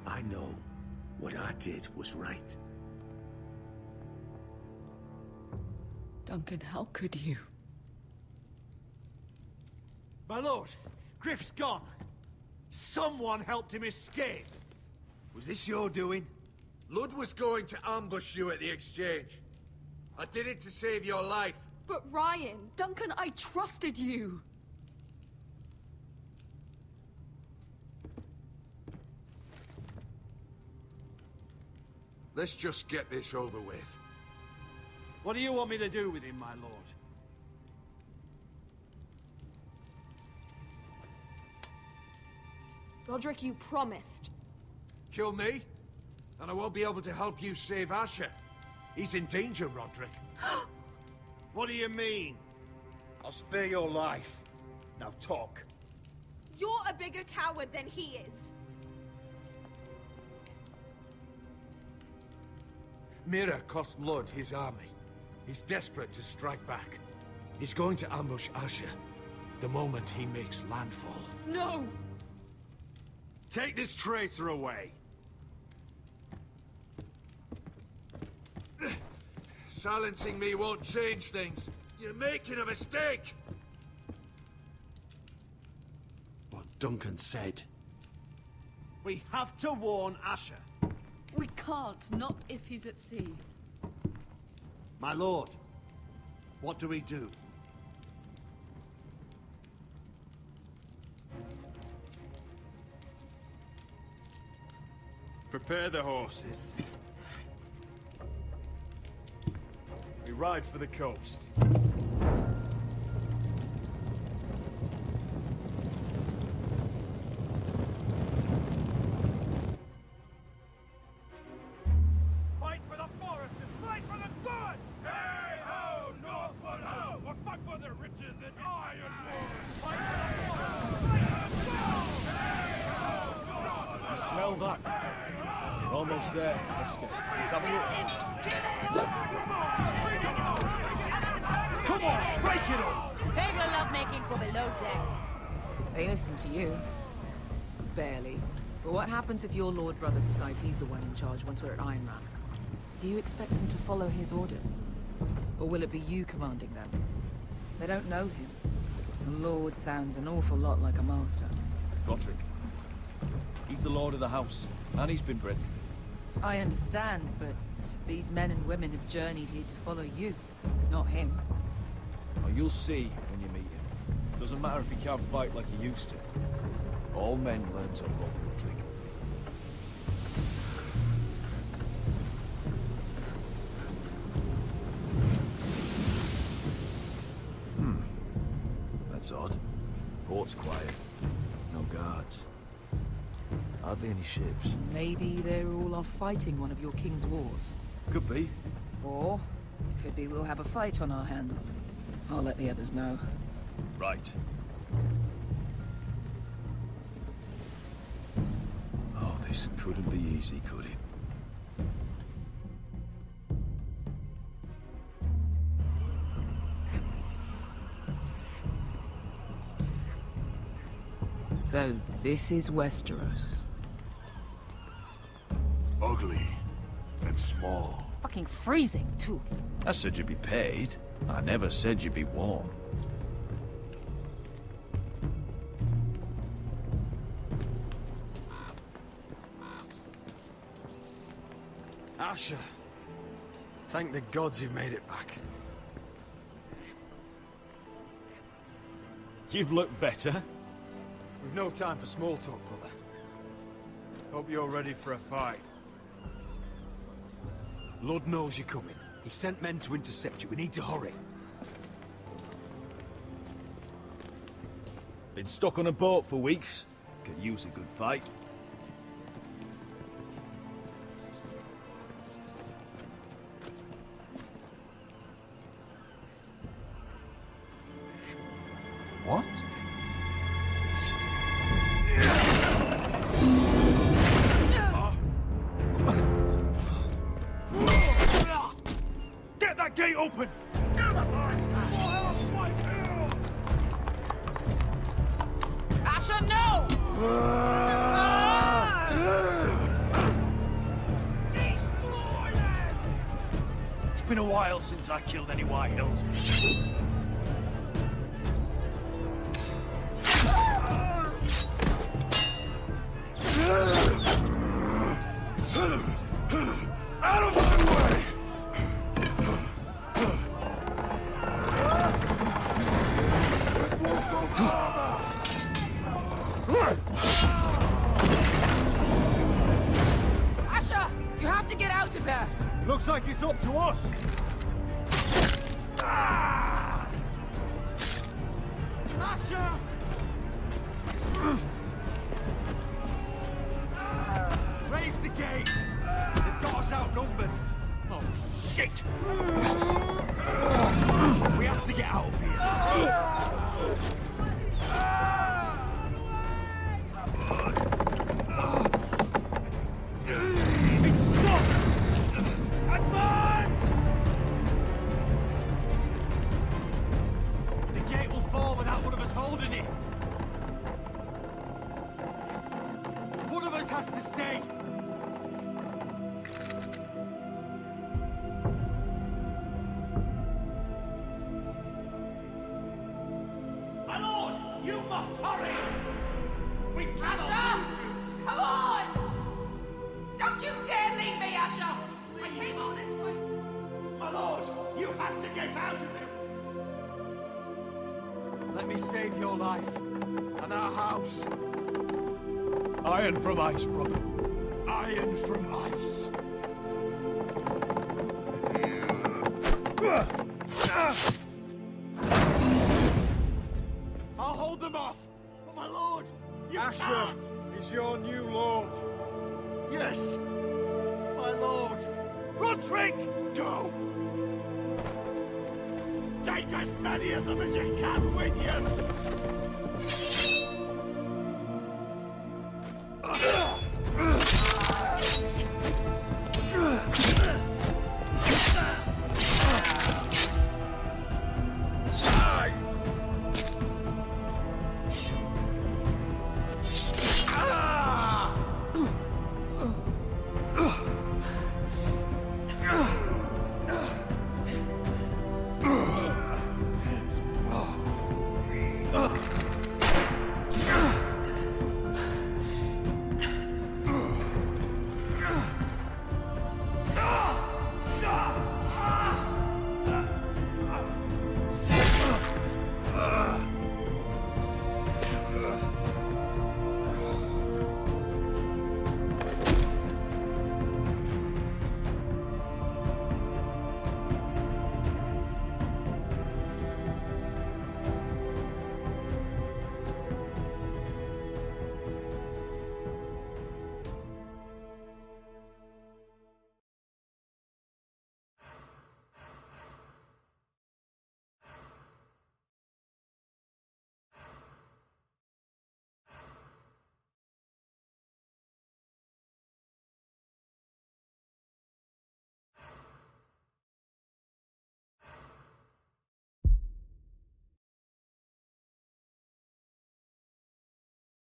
I know what I did was right. Duncan, how could you? My lord, Griff's gone. Someone helped him escape. Was this your doing? Lud was going to ambush you at the exchange. I did it to save your life. But Ryan... Duncan, I trusted you! Let's just get this over with. What do you want me to do with him, my lord? Roderick, you promised. Kill me, and I won't be able to help you save Asher. He's in danger, Roderick. What do you mean? I'll spare your life. Now talk. You're a bigger coward than he is. Mira cost Lud his army. He's desperate to strike back. He's going to ambush Asher the moment he makes landfall. No! Take this traitor away. Silencing me won't change things. You're making a mistake! What Duncan said. We have to warn Asher. We can't, not if he's at sea. My lord, what do we do? Prepare the horses. We ride for the coast. Fight for the foresters! Fight for the good! Hey ho, Northwood ho! Or fight for the riches and ironwood! Fight for the foresters! Fight for the gold! Hey ho, Northwood! You smell that? We're almost there. Let's go. Let's have a look. Come on, break it up! Save your lovemaking for below deck. They listen to you. Barely. But what happens if your lord brother decides he's the one in charge once we're at Ironrath? Do you expect them to follow his orders? Or will it be you commanding them? They don't know him. The lord sounds an awful lot like a master. Roderick. He's the lord of the house, and he's been bred. I understand, but these men and women have journeyed here to follow you, not him. Oh, you'll see when you meet him. Doesn't matter if he can't fight like he used to. All men learn to love Roderick. That's odd. Port's quiet. No guards. Hardly any ships. Maybe they're all off fighting one of your king's wars. Could be. Or, could be we'll have a fight on our hands. I'll let the others know. Right. Oh, this couldn't be easy, could it? So, this is Westeros. Ugly and small. Fucking freezing, too. I said you'd be paid. I never said you'd be warm. Asher. Thank the gods you've made it back. You've looked better. We've no time for small talk, brother. Hope you're ready for a fight. Lord knows you're coming. He sent men to intercept you. We need to hurry. Been stuck on a boat for weeks. Could use a good fight. What? Get that gate open! Asher, no! Destroy them! It's been a while since I killed any White Hills. Out of my way! It won't go farther! Asher! You have to get out of there! Looks like it's up to us. Asher! Raise the gate! They've got us outnumbered! Oh, shit! We have to get out of here! It's stuck! Advance! The gate will fall without one of us holding it! One of us has to stay! My lord, you must hurry! We cannot Asher! lose you! Come on! Don't you dare leave me, Asher! I came all this way! My lord, you have to get out of here! Let me save your life. And our house. Iron from ice, brother. I iron from ice. I'll hold them off! But my lord, you Asher can't! is your new lord. Yes! My lord! Roderick! Go! Take as many of them as you can with you!